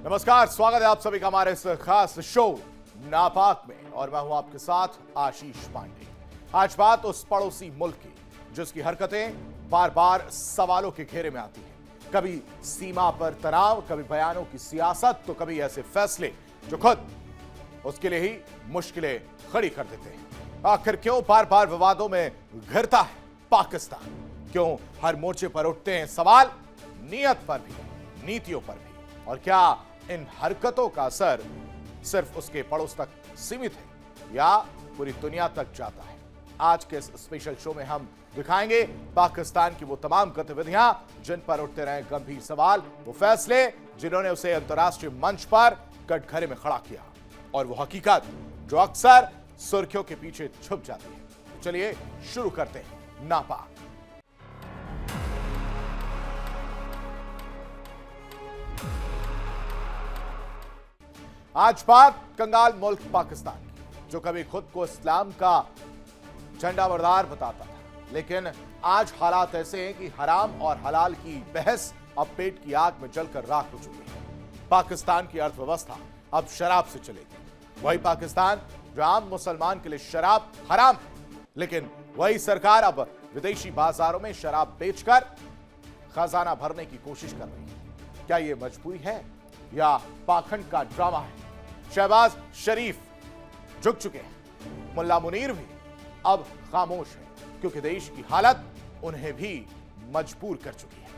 नमस्कार, स्वागत है आप सभी का हमारे इस खास शो नापाक में और मैं हूं आपके साथ आशीष पांडे। आज बात उस पड़ोसी मुल्क की जिसकी हरकतें बार बार सवालों के घेरे में आती हैं। कभी सीमा पर तनाव, कभी बयानों की सियासत, तो कभी ऐसे फैसले जो खुद उसके लिए ही मुश्किलें खड़ी कर देते हैं। आखिर क्यों बार बार विवादों में घिरता है पाकिस्तान? क्यों हर मोर्चे पर उठते हैं सवाल, नीयत पर भी, नीतियों पर भी? और क्या इन हरकतों का असर सिर्फ उसके पड़ोस तक सीमित है या पूरी दुनिया तक जाता है? आज के इस स्पेशल शो में हम दिखाएंगे पाकिस्तान की वो तमाम गतिविधियां जिन पर उठते रहे गंभीर सवाल, वो फैसले जिन्होंने उसे अंतर्राष्ट्रीय मंच पर कटघरे में खड़ा किया, और वो हकीकत जो अक्सर सुर्खियों के पीछे छुप जाती है। तो चलिए शुरू करते हैं नापाक। आज बात कंगाल मुल्क पाकिस्तान की, जो कभी खुद को इस्लाम का झंडा बरदार बताता था, लेकिन आज हालात ऐसे हैं कि हराम और हलाल की बहस अब पेट की आग में जलकर राख हो चुकी है। पाकिस्तान की अर्थव्यवस्था अब शराब से चलेगी। वही पाकिस्तान जो आम मुसलमान के लिए शराब हराम है, लेकिन वही सरकार अब विदेशी बाजारों में शराब बेचकर खजाना भरने की कोशिश कर रही है। क्या यह मजबूरी है या पाखंड का ड्रामा है? शहबाज शरीफ झुक चुके हैं, मुल्ला मुनीर भी अब खामोश है, क्योंकि देश की हालत उन्हें भी मजबूर कर चुकी है।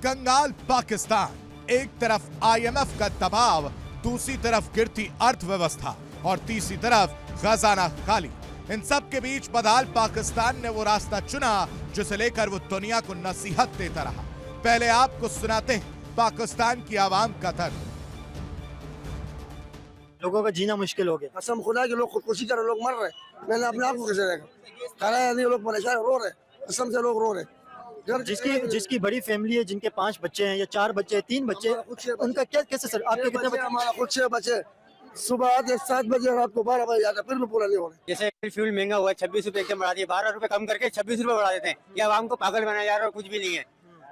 कंगाल पाकिस्तान, एक तरफ आईएमएफ का दबाव, दूसरी तरफ गिरती अर्थव्यवस्था और तीसरी तरफ खजाना खाली। इन सब के बीच बदहाल पाकिस्तान ने वो रास्ता चुना जिसे लेकर वो दुनिया को नसीहत देता रहा। पहले आपको सुनाते हैं पाकिस्तान की आवाम का दर्द। लोगों का जीना मुश्किल हो गया। कसम खुदा के लोग खुदकुशी कर रहे, लोग मर रहे। मैंने अपने आप को कैसे देखा, खाना नहीं, लोग परेशान रो रहे, कसम से लोग रो रहे। जिसकी बड़ी फैमिली है, जिनके 5 बच्चे हैं या 4 बच्चे, 3 बच्चे, उनका क्या कैसे सर? आपके कितने बच्चे? हमारा खुद 6 बच्चे। सुबह आते 7 बजे, रात को 12 बजे जाते, फिर भी पूरा नहीं हो रहा। जैसे फ्यूल महंगा हुआ है, 26 रुपए एकदम बढ़ा दिए, 12 रुपए कम करके 26 रुपए बढ़ा देते हैं। ये आवाम को पागल बनाया जा रहा है, कुछ भी नहीं है।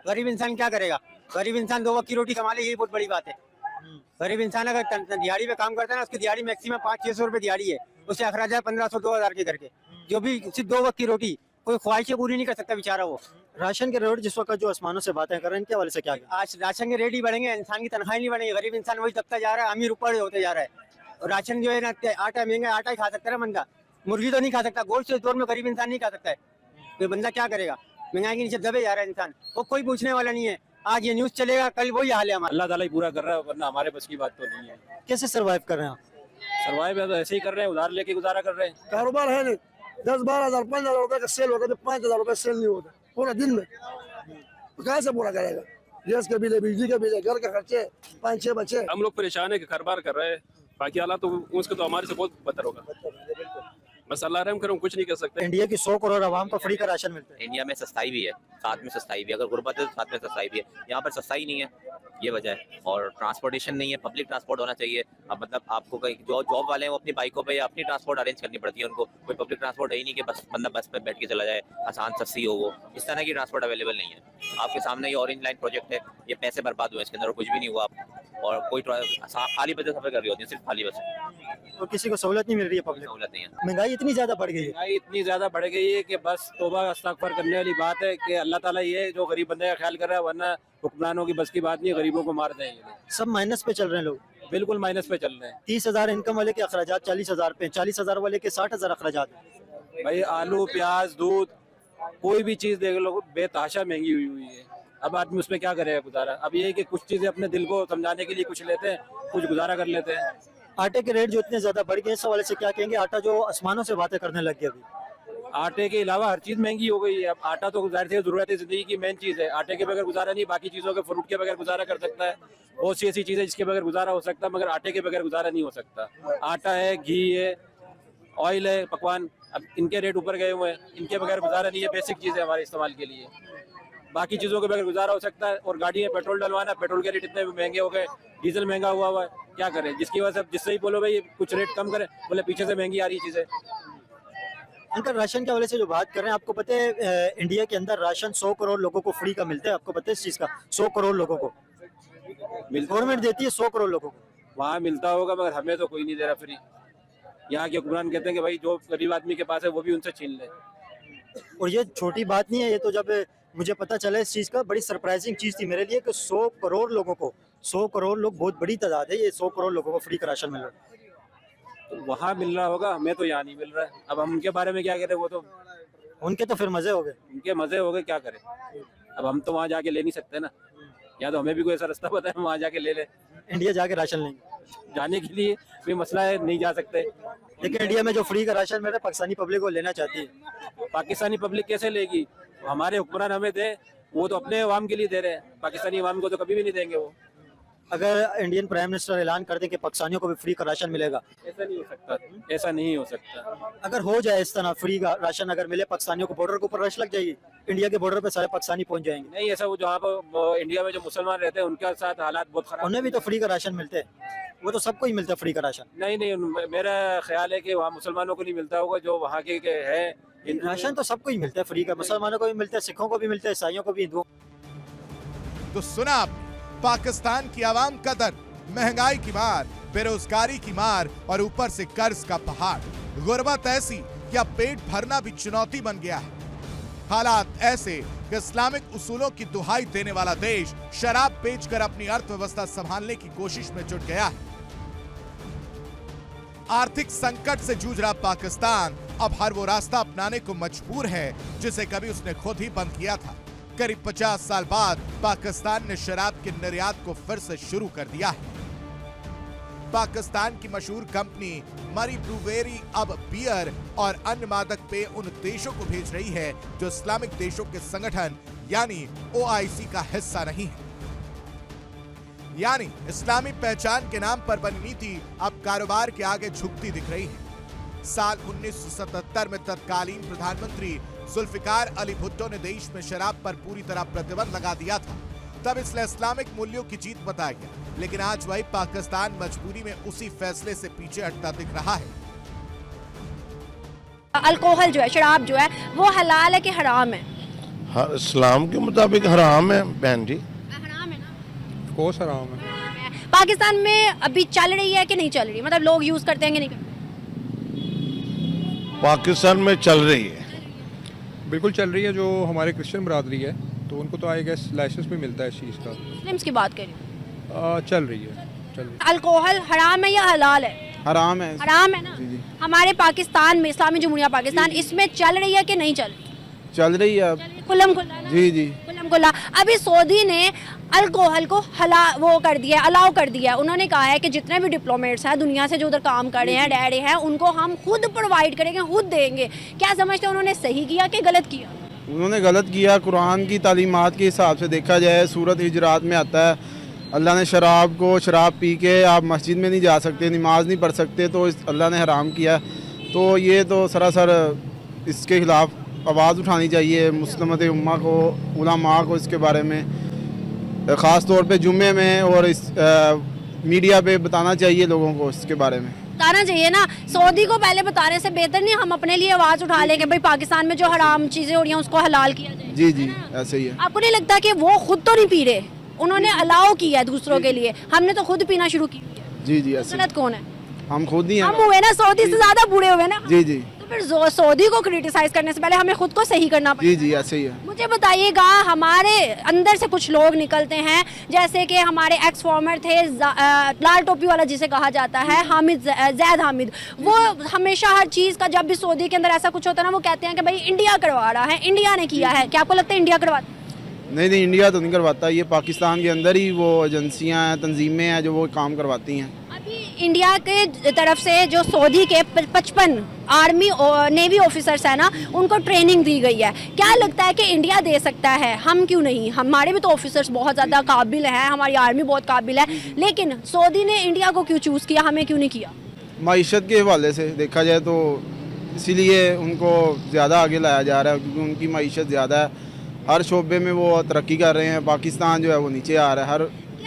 गरीब इंसान क्या करेगा? गरीब इंसान 2 वक्त की रोटी कमा ले, यही बहुत बड़ी बात है। गरीब इंसान अगर दिहाड़ी पे काम करता है ना, उसकी दिहाड़ी मैक्सिमम 500-600 रुपए दिहाड़ी है, उससे अखराज है 1500-2000 के करके, जो भी सिर्फ 2 वक्त की रोटी, कोई ख्वाहिशें पूरी नहीं कर सकता बेचारा वो। राशन के रेट जिस वक्त जो आसमानों से बातें कर रहे हैं, इनके वाले से क्या? आज राशन के रेट ही बढ़ेंगे, इंसान की तनख्वाही नहीं बढ़ेगी। गरीब इंसान वही दबता जा रहा है, अमीर ऊपर होते जा रहा है। और राशन जो है ना, आटा महंगा, आटा ही खा सकता है बंदा, मुर्गी तो नहीं खा सकता। गोश्त इस दौर में गरीब इंसान नहीं खा सकता है, तो बंदा क्या करेगा? महंगाई के नीचे दबे जा रहा है इंसान, वो कोई पूछने वाला नहीं है। आज ये न्यूज चलेगा, कल वही हाल है हमारा। अल्लाह ताला ही पूरा कर रहा है, वरना हमारे बस की बात तो नहीं है। कैसे सर्वाइव कर रहे हैं आप? सर्वाइव तो ऐसे ही कर रहे हैं, उधार लेके गुजारा कर रहे हैं। कारोबार है नहीं, 10-12 हजार 15 रुपए का सेल होता है, 5,000 रुपए सेल नहीं होता पूरा दिन में, तो कहाँ से पूरा करेगा? गैस के बिल है, बिजली के बिल है, घर के खर्चे, 5-6 बच्चे। हम लोग परेशान है कि कारोबार कर रहे हैं, बाकी हालात तो उसके तो हमारे से बहुत बेहतर होगा। बस अल्लाह रहम करे, कुछ नहीं कर सकते। इंडिया की 100 करोड़ आवाम को फ्री का राशन मिलता है। इंडिया में सस्ताई भी है, साथ में सस्ताई भी है। अगर गुर्बत है तो साथ में सस्ताई भी है। यहाँ पर सस्ताई नहीं है, ये वजह है। और ट्रांसपोर्टेशन नहीं है, पब्लिक ट्रांसपोर्ट होना चाहिए। अब मतलब आपको कहीं जो जॉब वाले हैं वो अपनी बाइकों पे या अपनी ट्रांसपोर्ट अरेंज करनी पड़ती है उनको। कोई पब्लिक ट्रांसपोर्ट है ही नहीं कि बस बंदा बस पे बैठ के चला जाए, आसान सस्ती हो वो। इस तरह की ट्रांसपोर्ट अवेलेबल नहीं है। आपके सामने ये ऑरेंज लाइन प्रोजेक्ट है, ये पैसे बर्बाद हुए, इसके अंदर कुछ भी नहीं हुआ। और कोई खाली बसें सफर कर रही होती है, सिर्फ खाली बसें, तो किसी को सहूलत नहीं मिल रही है, पब्लिक सहूलत नहीं है। महंगाई इतनी ज्यादा बढ़ गई है। महंगाई इतनी ज्यादा बढ़ गई है कि बस तौबा इस्तगफार करने वाली बात है कि अल्लाह ताला ये जो गरीब बंदे का ख्याल कर रहा है, वरना हुक्मरानों की बस की बात नहीं है, गरीबों को मार देंगे। सब माइनस पे चल रहे हैं लोग, बिल्कुल माइनस पे चल रहे हैं। 30,000 इनकम वाले के अखराजात 40,000 पे, 40,000 वाले के 60,000 अखराजात है। भाई आलू, प्याज, दूध, कोई भी चीज देख लो बेतहाशा महंगी हुई है। अब आदमी उसमें क्या करेगा गुजारा? अब ये है कि कुछ चीजें अपने दिल को समझाने के लिए कुछ लेते हैं, कुछ गुजारा कर लेते हैं। आटे के रेट जो इतने ज्यादा बढ़ गए, इस हवाले से क्या कहेंगे? आटा जो आसमानों से बातें करने लग गया अभी। आटे के अलावा हर चीज महंगी हो गई है। अब आटा तो जाहिर से जरूरत है, जिंदगी की मेन चीज है। आटे के बगैर गुजारा नहीं, बाकी चीजों के, फ्रूट के बगैर गुजारा कर सकता है। बहुत सी ऐसी चीजें जिसके बगैर गुजारा हो सकता है, मगर आटे के बगैर गुजारा नहीं हो सकता। आटा है, घी है, ऑयल है, पकवान, अब इनके रेट ऊपर गए हुए हैं, इनके बगैर गुजारा नहीं है। बेसिक चीज है हमारे इस्तेमाल के लिए, बाकी चीजों के बगैर गुजारा हो सकता है। और गाड़ी में पेट्रोल डलवाना, पेट्रोल के रेट इतने महंगे हो गए, डीजल महंगा हुआ है, क्या करें? जिसकी वजह से जिससे ही बोलो भाई कुछ रेट कम करें, बोले पीछे से महंगी आ रही चीजें। अंकल राशन के हवाले से जो बात कर रहे हैं, आपको पता है इंडिया के अंदर राशन 100 करोड़ लोगों को फ्री का मिलता है, आपको पता है इस चीज का? 100 करोड़ लोगों को गवर्नमेंट देती है, 100 करोड़ लोगों को। वहाँ मिलता होगा मगर हमें तो कोई नहीं दे रहा फ्री। यहाँ के हुक्मरान कहते हैं कि भाई जो गरीब आदमी के पास है वो भी उनसे छीन ले। और ये छोटी बात नहीं है, ये तो जब मुझे पता चला इस चीज का, बड़ी सरप्राइजिंग चीज थी मेरे लिए कि 100 करोड़ लोगों को, 100 करोड़ लोग बहुत बड़ी तादाद है, ये 100 करोड़ लोगों को फ्री का राशन मिल रहा है। तो वहाँ मिल रहा होगा, हमें तो यहाँ नहीं मिल रहा है। अब हम उनके बारे में क्या करें, वो तो उनके तो फिर मजे हो गए। उनके मजे हो गए, क्या करें। अब हम तो वहाँ जाके ले नहीं सकते ना, या तो हमें भी कोई ऐसा रास्ता पता है हम वहाँ जाके ले ले। इंडिया जाके राशन लेंगे, जाने के लिए भी मसला है, नहीं जा सकते। लेकिन इंडिया में जो फ्री का राशन मिल रहा है पाकिस्तानी पब्लिक को लेना चाहती है। पाकिस्तानी पब्लिक कैसे लेगी? हमारे हुक्मरान हमें दे, वो तो अपने अवाम के लिए दे रहे हैं, पाकिस्तानी अवाम को तो कभी भी नहीं देंगे वो। अगर इंडियन प्राइम मिनिस्टर ऐलान कर दे कि पाकिस्तानियों को भी फ्री का राशन मिलेगा, ऐसा नहीं हो सकता, ऐसा नहीं हो सकता। अगर हो जाए इस तरह फ्री का राशन अगर मिले पाकिस्तानियों को, बॉर्डर के ऊपर रश लग जाएगी, इंडिया के बॉर्डर पे सारे पाकिस्तानी पहुंच जाएंगे। नहीं, ऐसा वो जहाँ पर इंडिया में जो मुसलमान रहते हैं उनके साथ हालात बहुत खराब। उन्हें भी तो फ्री का राशन मिलते हैं, वो तो सबको ही मिलता है फ्री का राशन। नहीं, मेरा ख्याल है कि वहाँ मुसलमानों को नहीं मिलता होगा, जो वहाँ के है। राशन तो सबको ही मिलता है फ्री का, मुसलमानों को भी मिलता है, सिखों को भी मिलता है, ईसाइयों को भी, हिंदुओं। तो सुना आपने पाकिस्तान की आवाम का दर्द, महंगाई की मार, बेरोजगारी की मार और ऊपर से कर्ज का पहाड़। गुर्बत ऐसी कि अब पेट भरना भी चुनौती बन गया है। हालात ऐसे कि इस्लामिक उसूलों की दुहाई देने वाला देश शराब बेचकर अपनी अर्थव्यवस्था संभालने की कोशिश में जुट गया है। आर्थिक संकट से जूझ रहा पाकिस्तान अब हर वो रास्ता अपनाने को मजबूर है जिसे कभी उसने खुद ही बंद किया था। करीब 50 साल बाद पाकिस्तान ने शराब के निर्यात को फिर से शुरू कर दिया है। पाकिस्तान की मशहूर कंपनी मरी ब्रूवेरी अब बियर और अन्य मादक पेय उन देशों को भेज रही है जो इस्लामिक देशों के संगठन यानी OIC का हिस्सा नहीं है। यानी इस्लामी पहचान के नाम पर बनी नीति अब कारोबार के आगे झुकती दिख रही है। साल 1977 में तत्कालीन प्रधानमंत्री जुल्फिकार अली भुट्टो ने देश में शराब पर पूरी तरह प्रतिबंध लगा दिया था। तब इसलिए इस्लामिक मूल्यों की जीत बताया गया, लेकिन आज वही पाकिस्तान मजबूरी में उसी फैसले से पीछे हटता दिख रहा है। अल्कोहल जो है, शराब जो है, वो हलाल है कि हराम है? हाँ, इस्लाम के मुताबिक हराम है बहन जी। हराम है ना? कोस हराम है। पाकिस्तान में अभी चल रही है कि नहीं चल रही, मतलब लोग यूज करते हैं कि नहीं करते? पाकिस्तान में चल रही है, बिल्कुल चल रही है। जो हमारे क्रिश्चियन बरादरी है तो उनको तो आई गेस लाइसेंस भी मिलता है इस चीज़ का। मुस्लिम्स की बात करें, चल रही है, चल रही है। अल्कोहल हराम है या हलाल है? हराम है। हराम है ना? जी जी। हमारे पाकिस्तान में, इस्लामी जमहूरिया पाकिस्तान, इसमें चल रही है कि नहीं चल रही? चल रही है अब। खुल्लम खुल्ला ना? जी जी। खुल्लम खुल्ला। अभी सऊदी ने अल्कोहल को वो कर दिया, अलाउ कर दिया। उन्होंने कहा है कि जितने भी डिप्लोमेट्स हैं दुनिया से जो उधर काम कर रहे हैं, डैडी हैं, उनको हम खुद प्रोवाइड करेंगे, खुद देंगे। क्या समझते हैं, उन्होंने सही किया कि गलत किया? उन्होंने गलत किया। कुरान की तालीमात के हिसाब से देखा जाए, सूरत हिजरात में आता है अल्लाह ने शराब पी के आप मस्जिद में नहीं जा सकते, नमाज नहीं पढ़ सकते, तो अल्लाह ने हराम किया। तो ये तो सरासर इसके खिलाफ आवाज़ उठानी चाहिए मुस्लिमत उम्मा को, उलमा को इसके बारे में ख़ास तौर पे जुम्मे में और इस मीडिया पे बताना चाहिए लोगों को इसके बारे में। बताना चाहिए ना। सऊदी को पहले बताने से बेहतर नहीं हम अपने लिए आवाज़ उठा लें कि भाई पाकिस्तान में जो हराम चीज़ें हो रही हैं उसको हलाल किया जाए? जी जी, ऐसे ही है। आपको नहीं लगता कि वो खुद तो नहीं पी रहे, उन्होंने अलाउ किया है दूसरों के लिए, हमने तो खुद पीना शुरू किया? जी जी, ऐसे गलत कौन है? हम खुद ही हम हुए ना, सऊदी से ज्यादा बूढ़े हुए ना। जी जी। तो फिर सऊदी को क्रिटिसाइज करने से पहले हमें खुद को सही करना पड़ेगा। जी जी, ऐसे ही है। मुझे बताइएगा, हमारे अंदर से कुछ लोग निकलते हैं, जैसे कि हमारे एक्स फॉर्मर थे लाल टोपी वाला जिसे कहा जाता है, जैद हामिद। वो हमेशा हर चीज़ का, जब भी सऊदी के अंदर ऐसा कुछ होता है ना, वो कहते हैं कि भाई इंडिया करवा रहा है, इंडिया ने किया है। क्या आपको लगता है इंडिया करवाता? नहीं, इंडिया तो नहीं करवाता। ये पाकिस्तान के अंदर ही वो एजेंसियां हैं, तंजीमें हैं जो वो काम करवाती हैं। अभी इंडिया के तरफ से जो सऊदी के 55 आर्मी नेवी ऑफिसर्स हैं ना, उनको ट्रेनिंग दी गई है। क्या लगता है कि इंडिया दे सकता है? हम क्यों नहीं? हमारे भी तो ऑफिसर्स बहुत ज़्यादा काबिल हैं, हमारी आर्मी बहुत काबिल है, लेकिन सऊदी ने इंडिया को क्यों चूज़ किया, हमें क्यों नहीं किया? मईशत के हवाले से देखा जाए तो इसीलिए उनको ज़्यादा आगे लाया जा रहा है, क्योंकि उनकी मईशत ज़्यादा है। हर शोबे में वो तरक्की कर रहे हैं। पाकिस्तान जो है वो नीचे आ रहा है हर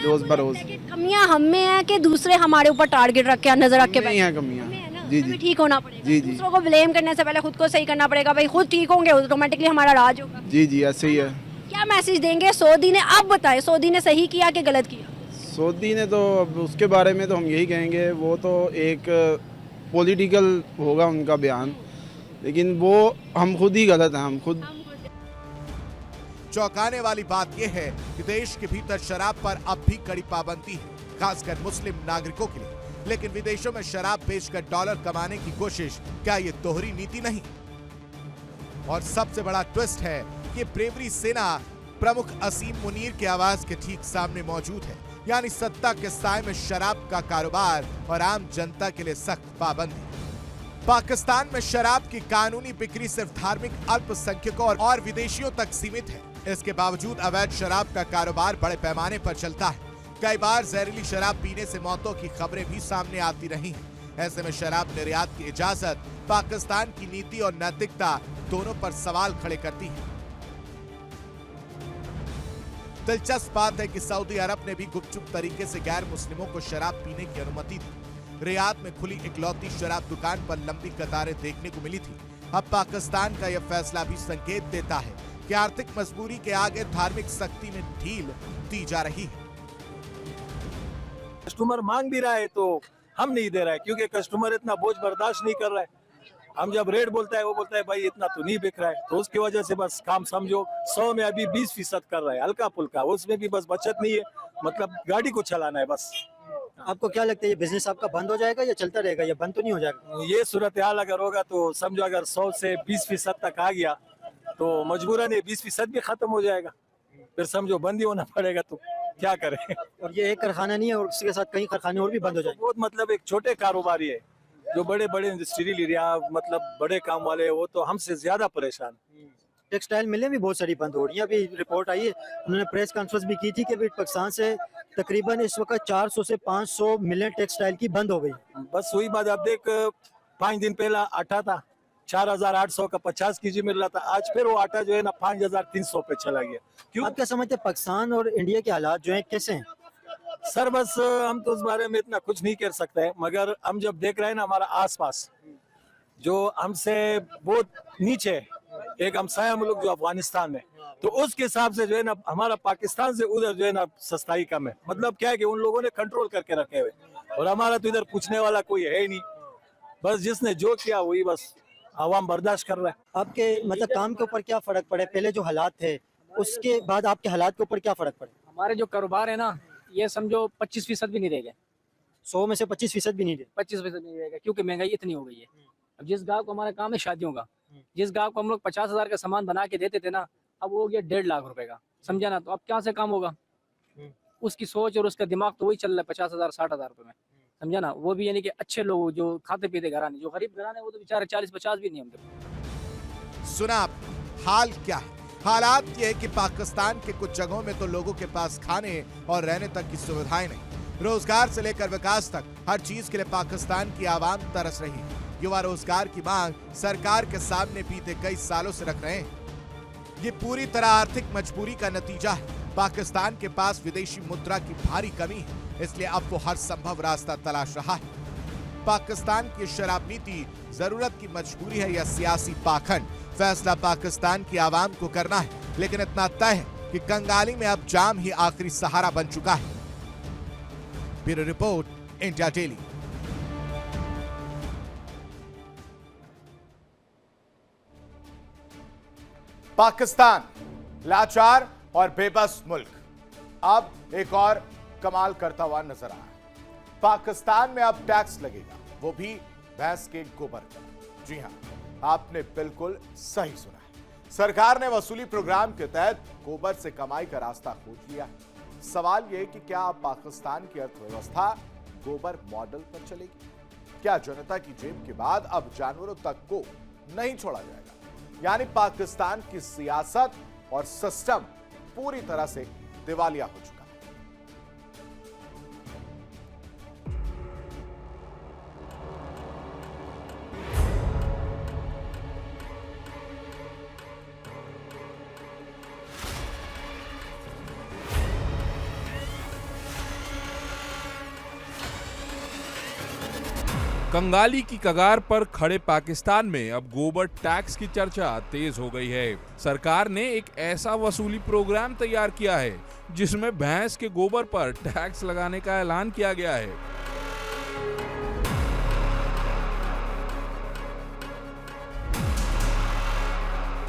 रोज़ बरोज़। कमियां हम में है कि दूसरे हमारे ऊपर टारगेट रख के, नजर रख के नहीं है कमियाँ, जी, हमें जी। ठीक होना पड़ेगा। जी, जी। दूसरों को ब्लेम करने से पहले खुद को सही करना पड़ेगा। भाई खुद ठीक होंगे ऑटोमेटिकली हमारा राज होगा। जी जी ऐसे ही है। क्या मैसेज देंगे सऊदी ने? आप बताएं, सऊदी ने सही किया कि गलत किया? सऊदी ने तो अब उसके बारे में तो हम यही कहेंगे, वो तो एक पॉलिटिकल होगा उनका बयान, लेकिन वो हम खुद ही गलत हैं, हम खुद। चौंकाने वाली बात यह है कि देश के भीतर शराब पर अब भी कड़ी पाबंदी है, खासकर मुस्लिम नागरिकों के लिए। लेकिन विदेशों में शराब बेचकर डॉलर कमाने की कोशिश, क्या ये दोहरी नीति नहीं? और सबसे बड़ा ट्विस्ट है कि ब्रेवरी सेना प्रमुख असीम मुनीर के आवाज के ठीक सामने मौजूद है। यानी सत्ता के साए में शराब का कारोबार और आम जनता के लिए सख्त पाबंदी। पाकिस्तान में शराब की कानूनी बिक्री सिर्फ धार्मिक अल्पसंख्यकों और विदेशियों तक सीमित है। इसके बावजूद अवैध शराब का कारोबार बड़े पैमाने पर चलता है। कई बार जहरीली शराब पीने से मौतों की खबरें भी सामने आती रही हैं। ऐसे में शराब निर्यात की इजाजत पाकिस्तान की नीति और नैतिकता दोनों पर सवाल खड़े करती है। दिलचस्प बात है कि सऊदी अरब ने भी गुपचुप तरीके से गैर मुस्लिमों को शराब पीने की अनुमति दी। रियाद में खुली इकलौती शराब दुकान पर लंबी कतारें देखने को मिली थी। अब पाकिस्तान का यह फैसला भी संकेत देता है कि आर्थिक मजबूरी के आगे धार्मिक सख्ती में ढील दी जा रही है। कस्टमर मांग भी रहा है तो हम नहीं दे रहे हैं, क्योंकि कस्टमर इतना बोझ बर्दाश्त नहीं कर रहा है। हम जब रेट बोलता है वो बोलता है भाई इतना तो नहीं बिक रहा है, तो उसकी वजह से बस काम समझो 100 में अभी 20% कर रहा है, हल्का फुल्का, उसमें भी बस बचत नहीं है, मतलब गाड़ी को चलाना है बस। आपको क्या लगता है ये बिजनेस आपका बंद हो जाएगा या चलता रहेगा, या बंद तो नहीं हो जाएगा? ये सूरत हाल अगर होगा तो समझो अगर 100 से 20% तक आ गया तो मजबूरन ये 20% भी खत्म हो जाएगा, फिर समझो बंद ही होना पड़ेगा, तो क्या करें। और ये एक कारखाना नहीं है, और इसके साथ कई कारखाने और भी बंद हो जाएंगे। बहुत मतलब एक छोटे कारोबारी है, जो बड़े बड़े इंडस्ट्रियल एरिया मतलब बड़े काम वाले, वो तो हमसे ज्यादा परेशान। टेक्सटाइल मिलें भी बहुत सारी बंद हो रही हैं। अभी रिपोर्ट आई है, उन्होंने प्रेस कॉन्फ्रेंस भी की थी कि अभी पाकिस्तान से तकरीबन इस वक्त 400 से 500 मिलियन टेक्सटाइल की बंद हो गई। बस वही बात, अब देख 5 दिन पहला आटा था 4800 का 50 kg मिल रहा था, आज फिर वो आटा जो है ना 5300 पे चला गया। क्यों? आप क्या समझते हैं पाकिस्तान और इंडिया के हालात जो हैं कैसे हैं? सर बस हम तो उस बारे में इतना कुछ नहीं कर सकते हैं, मगर हम जब देख रहे हैं ना हमारा आसपास जो हमसे बहुत नीचे है, एक हमसाया मुल्क जो अफगानिस्तान में, तो उसके हिसाब से जो है ना हमारा पाकिस्तान से उधर जो है ना सस्ताई कम है। मतलब क्या है कि उन लोगों ने कंट्रोल करके रखे हुए, और हमारा तो इधर पूछने वाला कोई है ही नहीं, बस जिसने जो किया वही बस आवाम बर्दाश्त कर रहा है। आपके मतलब काम के ऊपर क्या फर्क पड़े? पहले जो हालात थे उसके बाद आपके हालात के ऊपर क्या फर्क पड़े? हमारे जो कारोबार है ना, ये समझो 25% भी नहीं रह गए। 100 में से 25% भी नहीं रहे। 25% नहीं रहेगा, क्योंकि महंगाई इतनी हो गई है। अब जिस गाँव को हमारा काम है शादियों का, जिस गाँव को हम लोग 50,000 का सामान बना के देते थे ना, अब वो हो गया 1.5 लाख रुपए का, समझा ना। तो अब क्या से काम होगा? उसकी सोच और उसका दिमाग तो वही चल रहा है 50,000 60,000 रुपए में, समझा ना। वो भी यानी कि अच्छे लोग जो खाते पीते घराने, जो गरीब घराने वो तो बेचारे 40-50 भी नहीं होंगे। सुना हाल क्या है? हालात ये है कि पाकिस्तान के कुछ जगहों में तो लोगों के पास खाने और रहने तक की सुविधाएं नहीं। रोजगार से लेकर विकास तक हर चीज के लिए पाकिस्तान की आवाम तरस रही है। युवा रोजगार की मांग सरकार के सामने बीते कई सालों से रख रहे हैं। ये पूरी तरह आर्थिक मजबूरी का नतीजा है। पाकिस्तान के पास विदेशी मुद्रा की भारी कमी है, इसलिए अब वो हर संभव रास्ता तलाश रहा है। पाकिस्तान की शराब नीति जरूरत की मजबूरी है या सियासी पाखंड, फैसला पाकिस्तान की आवाम को करना है। लेकिन इतना तय है कि कंगाली में अब जाम ही आखिरी सहारा बन चुका है। Bureau report, India daily. Pakistan लाचार और बेबस मुल्क अब एक और कमाल करता हुआ नजर आ रहा है। पाकिस्तान में अब टैक्स लगेगा, वो भी भैंस के गोबर का। जी हां, आपने बिल्कुल सही सुना है। सरकार ने वसूली प्रोग्राम के तहत गोबर से कमाई का रास्ता खोज लिया। सवाल यह कि क्या अब पाकिस्तान की अर्थव्यवस्था गोबर मॉडल पर चलेगी? क्या जनता की जेब के बाद अब जानवरों तक को नहीं छोड़ा जाएगा? यानी पाकिस्तान की सियासत और सिस्टम पूरी तरह से दिवालिया हो चुका है। कंगाली की कगार पर खड़े पाकिस्तान में अब गोबर टैक्स की चर्चा तेज हो गई है। सरकार ने एक ऐसा वसूली प्रोग्राम तैयार किया है जिसमें भैंस के गोबर पर टैक्स लगाने का ऐलान किया गया है।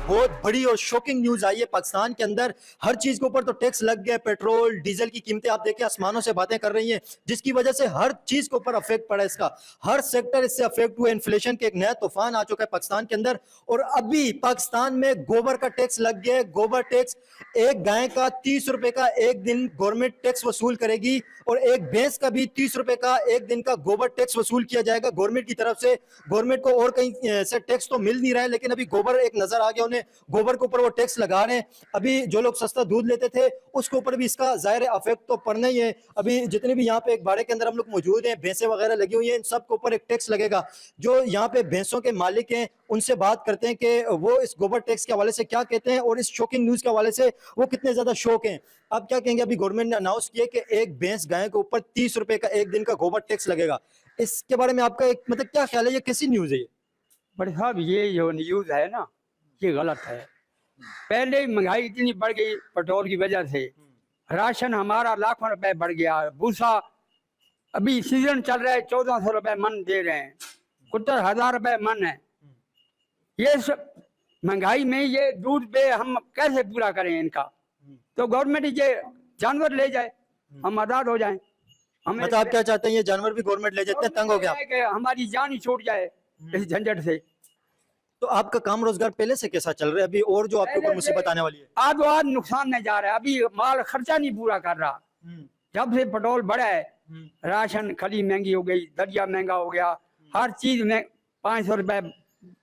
बहुत बड़ी और शॉकिंग न्यूज आई है। पाकिस्तान के अंदर हर चीज के ऊपर तो टैक्स लग गया। पेट्रोल डीजल की कीमतें आप देखिए आसमानों से बातें कर रही हैं, जिसकी वजह से हर चीज के ऊपर अफेक्ट पड़ा है। इसका हर सेक्टर इससे अफेक्ट हुआ। इन्फ्लेशन के एक नया तूफान आ चुका है पाकिस्तान के अंदर। और अभी पाकिस्तान में गोबर का टैक्स लग गया है। गोबर टैक्स, एक गाय का 30 रुपए का एक दिन गवर्नमेंट टैक्स वसूल करेगी और एक भैंस का भी 30 रुपए का एक दिन का गोबर टैक्स वसूल किया जाएगा गवर्नमेंट की तरफ से। गवर्नमेंट को और कहीं से टैक्स तो मिल नहीं रहा है, लेकिन अभी गोबर एक नजर आ गया उन्हें, गोबर के ऊपर वो टैक्स लगा रहे हैं। अभी जो लोग सस्ता दूध लेते थे उसके ऊपर भी इसका जाहिर अफेक्ट तो पड़ना ही है। अभी जितने भी यहाँ पे एक बाड़े के अंदर हम लोग मौजूद हैं, भैंसें वगैरह लगी हुई हैं, इन सब के ऊपर एक टैक्स लगेगा। जो यहाँ पे भैंसों के मालिक हैं उनसे बात करते हैं कि वो इस गोबर टैक्स के हवाले से क्या कहते हैं और इस शॉकिंग न्यूज के हवाले से वो कितने ज्यादा शौक हैं। आप क्या कहेंगे? अभी गवर्नमेंट ने अनाउंस किया कि एक भैंस गाय के ऊपर 30 रुपए का एक दिन का गोबर टैक्स लगेगा। इसके बारे में आपका एक मतलब क्या ख्याल है? ये कैसी न्यूज है? बड़े साहब, ये जो न्यूज है ना, ये गलत है। पहले ही महंगाई इतनी बढ़ गई पेट्रोल की वजह से, राशन हमारा लाखों रुपए बढ़ गया। भूसा अभी सीजन चल रहा है, 1400 रुपए मन दे रहे हैं, 70,000 रुपए मन है। ये सब महंगाई में ये दूध पे हम कैसे पूरा करें इनका? तो गवर्नमेंट ये जानवर ले जाए, हम आजाद हो जाएं। हमें मतलब आप क्या चाहते हैं, ये जानवर भी गवर्नमेंट ले जाते हैं? तंग हो गया कि हमारी जान ही छूट जाए इस झंझट से। तो आपका काम रोजगार पहले से कैसा चल रहा है? अभी और जो आपके ऊपर मुसीबत आने वाली है? आज नुकसान में जा रहा है। अभी माल खर्चा नहीं पूरा कर रहा। जब से पेट्रोल बढ़ा है, राशन खली महंगी हो गई, दरिया महंगा हो गया, हर चीज में 500 रुपए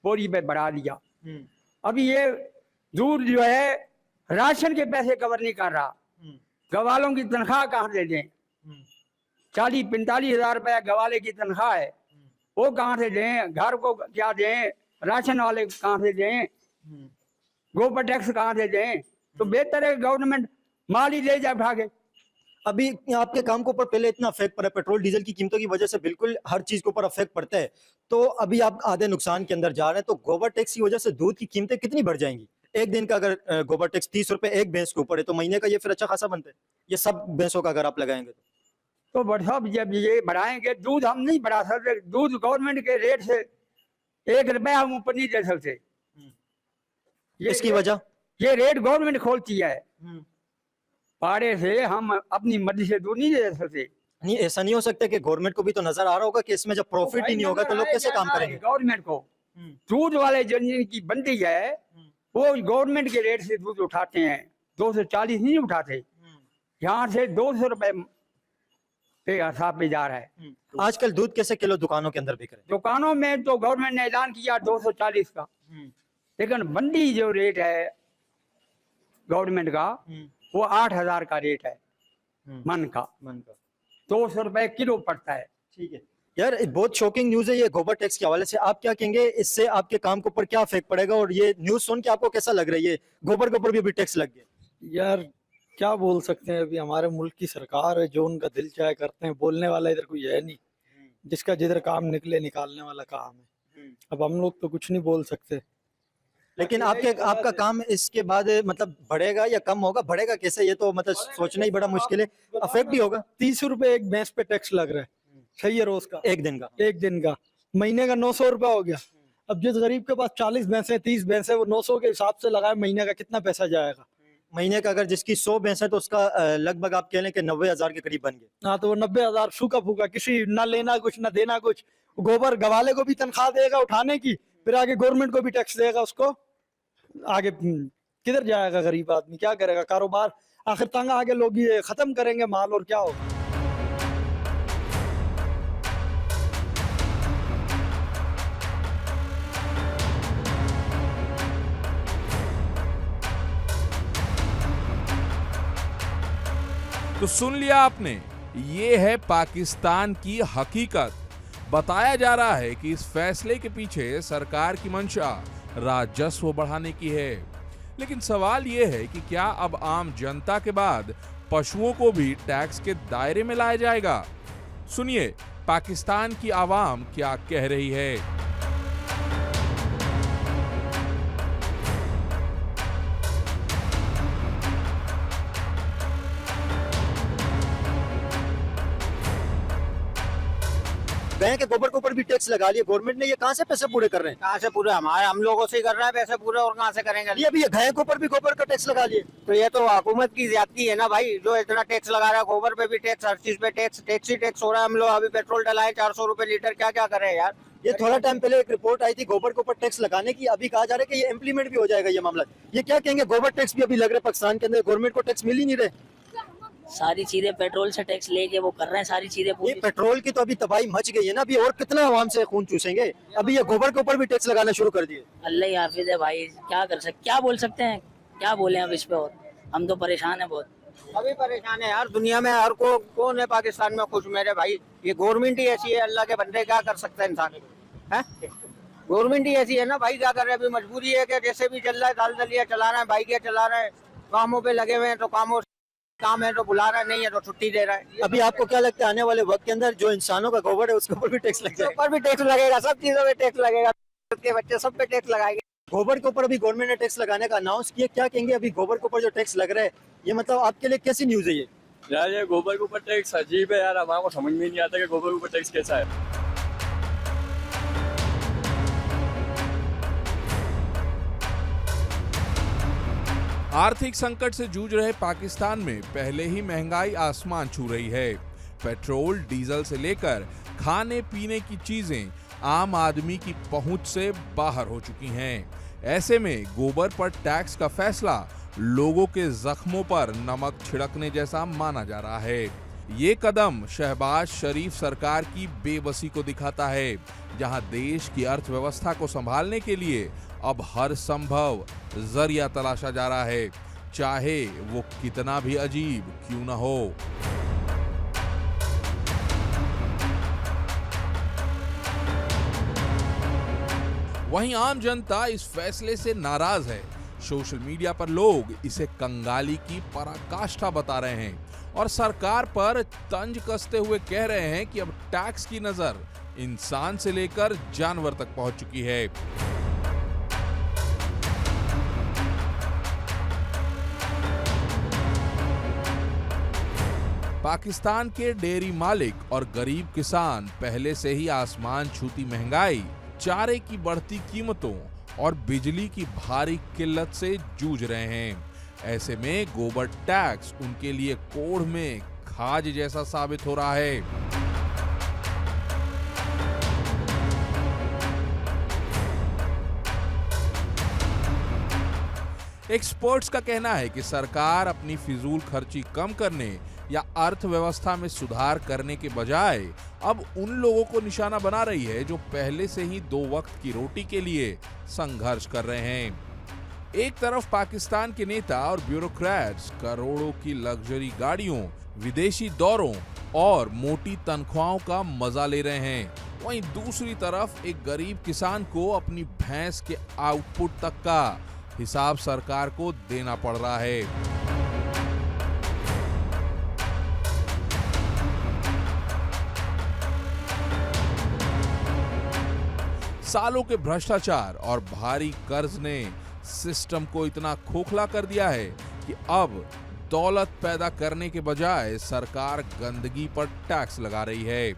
बोरी पे बढ़ा दिया। अभी ये दूध जो है राशन के पैसे कवर नहीं कर रहा। गवालों की तनख्वाह कहाँ से दें? 40-45 हजार रुपया गवाले की तनख्वाह है, वो कहाँ से दें? घर को क्या दें? राशन वाले कहाँ से दें? गोबर टैक्स कहाँ से दें? तो बेहतर है गवर्नमेंट माल ही ले जाए भागे। अभी आपके काम के ऊपर पहले इतना अफेक्ट पड़ा है, पेट्रोल डीजल की कीमतों की वजह से बिल्कुल हर चीज के ऊपर अफेक्ट पड़ता है। तो अभी आप आधे नुकसान के अंदर जा रहे हैं, तो गोबर टैक्स की वजह से दूध की कीमतें कितनी बढ़ जाएंगी? एक दिन का अगर गोबर टैक्स 30 रुपए एक भैंस के ऊपर है, तो महीने का ये फिर अच्छा खासा बनता है। ये सब भैंसों का अगर आप लगाएंगे तो बढ़ा, जब ये बढ़ाएंगे दूध हम नहीं बढ़ा सकते। दूध गवर्नमेंट के रेट से 1 रुपया हम ऊपर नहीं दे सकते। इसकी वजह ये रेट गवर्नमेंट खोलती है, पाड़े से हम अपनी मर्जी से दूध नहीं दे सकते। नहीं, ऐसा नहीं हो सकता कि गवर्नमेंट को भी तो नजर आ रहा होगा कि इसमें जब प्रॉफिट ही नहीं होगा तो लोग कैसे काम करेंगे? गवर्नमेंट को दूध वाले जिनकी बनती है वो गवर्नमेंट के रेट से दूध उठाते हैं, 240 नहीं उठाते। यहाँ से 200 रुपए पे हिसाब पे जा रहा है। आजकल दूध कैसे किलो दुकानों के अंदर बिक रहे हैं? दुकानों में तो गवर्नमेंट ने ऐलान किया 240 का, लेकिन मंडी जो रेट है गवर्नमेंट का वो 8,000 का रेट है मन का 200 रुपए किलो पड़ता है। ठीक है यार, बहुत शॉकिंग न्यूज है ये गोबर टैक्स के हवाले से। आप क्या कहेंगे, इससे आपके काम के ऊपर क्या इफेक्ट पड़ेगा और ये न्यूज सुन के आपको कैसा लग रही है? गोबर के ऊपर भी अभी टैक्स लग गया। यार क्या बोल सकते हैं, अभी हमारे मुल्क की सरकार है, जो उनका दिल चाहे करते हैं। बोलने वाला इधर कोई है नहीं, जिसका जिधर काम निकले निकालने वाला काम है। अब हम लोग तो कुछ नहीं बोल सकते। लेकिन आपका काम इसके बाद मतलब बढ़ेगा या कम होगा? बढ़ेगा कैसे, ये तो मतलब सोचना ही बड़ा मुश्किल है। अफेक्ट भी होगा। 30 रुपए एक भैंस पे टैक्स लग रहा है, सही है, रोज का, एक दिन का महीने का 900 रुपया हो गया। अब जिस गरीब के पास 40 भैंसे 30 भैंसे, वो 900 के हिसाब से लगाए, महीने का कितना पैसा जाएगा? महीने का अगर जिसकी 100 भैंस है तो उसका लगभग आप कह लें कि 90,000 के करीब बन गए। हाँ, तो वो 90,000 सूखा फूका, किसी ना लेना कुछ ना देना कुछ। गोबर गवाले को भी तनख्वाह देगा उठाने की, फिर आगे गवर्नमेंट को भी टैक्स देगा उसको। आगे किधर जाएगा गरीब आदमी? क्या करेगा? कारोबार आखिर तंग आगे लोग ये खत्म करेंगे माल, और क्या होगा? तो सुन लिया आपने, ये है पाकिस्तान की हकीकत। बताया जा रहा है कि इस फैसले के पीछे सरकार की मंशा राजस्व बढ़ाने की है। लेकिन सवाल ये है कि क्या अब आम जनता के बाद पशुओं को भी टैक्स के दायरे में लाया जाएगा? सुनिए, पाकिस्तान की आवाम क्या कह रही है। गाय के गोबर के ऊपर भी टैक्स लगा लिया गवर्नमेंट ने, ये कहाँ से पैसे पूरे कर रहे हैं? कहाँ से पूरे? हम लोगों से ही कर रहे हैं पैसे पूरे, और कहाँ से करेंगे? ये अभी गाय के ऊपर भी गोबर का टैक्स लगा लिए। तो ये तो हुकूमत की ज्यादती है ना भाई, जो इतना टैक्स लगा रहा है, गोबर पे भी टैक्स, हर चीज पे टैक्स ही टैक्स हो रहा है। हम लोग अभी पेट्रोल डलाए 400 रुपए लीटर, क्या क्या करें यार। ये थोड़ा टाइम पहले एक रिपोर्ट आई थी गोबर के ऊपर टैक्स लगाने की, अभी कहा जा रहा है कि ये इम्प्लीमेंट भी हो जाएगा ये मामला। ये क्या कहेंगे, गोबर टैक्स भी अभी लग रहा है पाकिस्तान के अंदर, गवर्नमेंट को टैक्स मिल ही नहीं रहे। सारी चीजें पेट्रोल से टैक्स लेके वो कर रहे हैं, सारी चीजें ये पेट्रोल की तो अभी तबाही मच गई है ना, अभी और कितना आवाम से खून चूसेंगे। अभी ये गोबर के ऊपर भी टैक्स लगाना शुरू कर दिए। अल्लाह ही हाफिज है भाई, क्या बोल सकते हैं, क्या बोले अब इस पे, और हम तो परेशान है बहुत। अभी परेशान है यार, दुनिया में हर कौन है पाकिस्तान में खुश? मेरे भाई ये गवर्नमेंट ही ऐसी है, अल्लाह के बंदे क्या कर सकते हैं इंसान है? गवर्नमेंट ही ऐसी है ना भाई, क्या कर रहे हैं? अभी मजबूरी है कि जैसे भी चल रहा है, दाल दलिया चला रहे हैं, बाइकें चला रहे हैं, कामों पे लगे हुए हैं, तो काम है तो बुला रहा है, नहीं है तो छुट्टी दे रहा है। अभी आपको क्या लगता है आने वाले वक्त के अंदर जो इंसानों का गोबर है उसके ऊपर भी टैक्स लग जाएगा? ऊपर भी टैक्स लगेगा, सब चीजों पे टैक्स लगेगा, के बच्चे सब पे टैक्स लगाएंगे। गोबर के ऊपर अभी गवर्नमेंट ने टैक्स लगाने का अनाउंस किया, क्या कहेंगे अभी गोबर के ऊपर जो टैक्स लग रहा है, ये मतलब आपके लिए कैसी न्यूज है ये? यार ये गोबर के ऊपर टैक्स अजीब है यार, हमारे को समझ में नहीं आता कि गोबर के ऊपर टैक्स कैसा है। आर्थिक संकट से जूझ रहे पाकिस्तान में पहले ही महंगाई आसमान छू रही है। पेट्रोल, डीजल से लेकर खाने पीने की चीजें आम आदमी की पहुंच से बाहर हो चुकी हैं। ऐसे में गोबर पर टैक्स का फैसला लोगों के जख्मों पर नमक छिड़कने जैसा माना जा रहा है। ये कदम शहबाज शरीफ सरकार की बेबसी को दिखाता है, जहां देश की अर्थव्यवस्था को संभालने के लिए अब हर संभव जरिया तलाशा जा रहा है, चाहे वो कितना भी अजीब क्यों न हो। वहीं आम जनता इस फैसले से नाराज है। सोशल मीडिया पर लोग इसे कंगाली की पराकाष्ठा बता रहे हैं और सरकार पर तंज कसते हुए कह रहे हैं कि अब टैक्स की नजर इंसान से लेकर जानवर तक पहुंच चुकी है। पाकिस्तान के डेयरी मालिक और गरीब किसान पहले से ही आसमान छूती महंगाई, चारे की बढ़ती कीमतों और बिजली की भारी किल्लत से जूझ रहे हैं। ऐसे में गोबर टैक्स उनके लिए कोढ़ में खाज जैसा साबित हो रहा है। एक्सपर्ट्स का कहना है कि सरकार अपनी फिजूल खर्ची कम करने या अर्थव्यवस्था में सुधार करने के बजाय अब उन लोगों को निशाना बना रही है जो पहले से ही 2 वक्त की रोटी के लिए संघर्ष कर रहे हैं। एक तरफ पाकिस्तान के नेता और ब्यूरोक्रेट्स करोड़ों की लग्जरी गाड़ियों, विदेशी दौरों और मोटी तनख्वाहों का मजा ले रहे हैं, वहीं दूसरी तरफ एक गरीब किसान को अपनी भैंस के आउटपुट तक का हिसाब सरकार को देना पड़ रहा है। सालों के भ्रष्टाचार और भारी कर्ज ने सिस्टम को इतना खोखला कर दिया है कि अब दौलत पैदा करने के बजाय सरकार गंदगी पर टैक्स लगा रही है।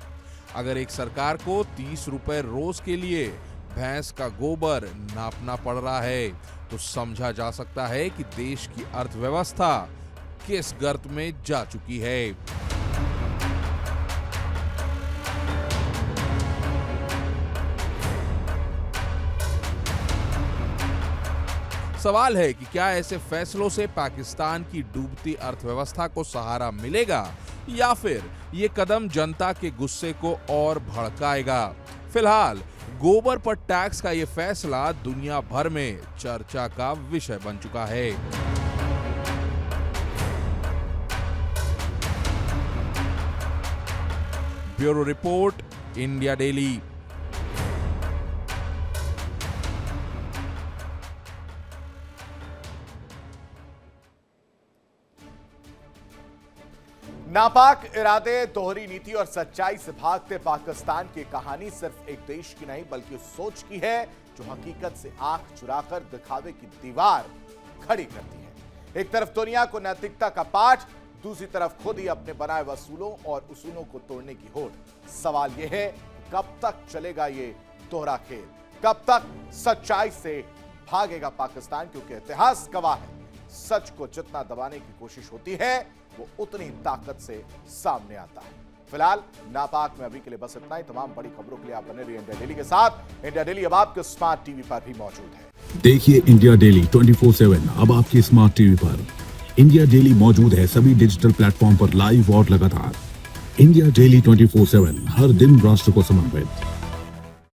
अगर एक सरकार को 30 रुपए रोज के लिए भैंस का गोबर नापना पड़ रहा है तो समझा जा सकता है कि देश की अर्थव्यवस्था किस गर्त में जा चुकी है। सवाल है कि क्या ऐसे फैसलों से पाकिस्तान की डूबती अर्थव्यवस्था को सहारा मिलेगा या फिर ये कदम जनता के गुस्से को और भड़काएगा। फिलहाल गोबर पर टैक्स का ये फैसला दुनिया भर में चर्चा का विषय बन चुका है। Bureau report, India daily. नापाक इरादे, दोहरी नीति और सच्चाई से भागते पाकिस्तान की कहानी सिर्फ एक देश की नहीं बल्कि उस सोच की है जो हकीकत से आंख चुराकर दिखावे की दीवार खड़ी करती है। एक तरफ दुनिया को नैतिकता का पाठ, दूसरी तरफ खुद ही अपने बनाए वसूलों और उसूलों को तोड़ने की होड़। सवाल यह है, कब तक चलेगा ये दोहरा खेल? कब तक सच्चाई से भागेगा पाकिस्तान? क्योंकि इतिहास गवाह है, सच को जितना दबाने की कोशिश होती है वो उतनी ताकत से सामने आता है। फिलहाल नापाक में अभी के लिए बस इतना ही। तमाम बड़ी खबरों के लिए आप बने रहिए इंडिया डेली के साथ। इंडिया डेली अब आपके स्मार्ट टीवी पर भी मौजूद है। देखिए इंडिया डेली 24/7 अब आपके स्मार्ट टीवी पर। इंडिया डेली मौजूद है सभी डिजिटल प्लेटफॉर्म पर लाइव और लगातार। इंडिया डेली 24/7 हर दिन राष्ट्र को समर्पित।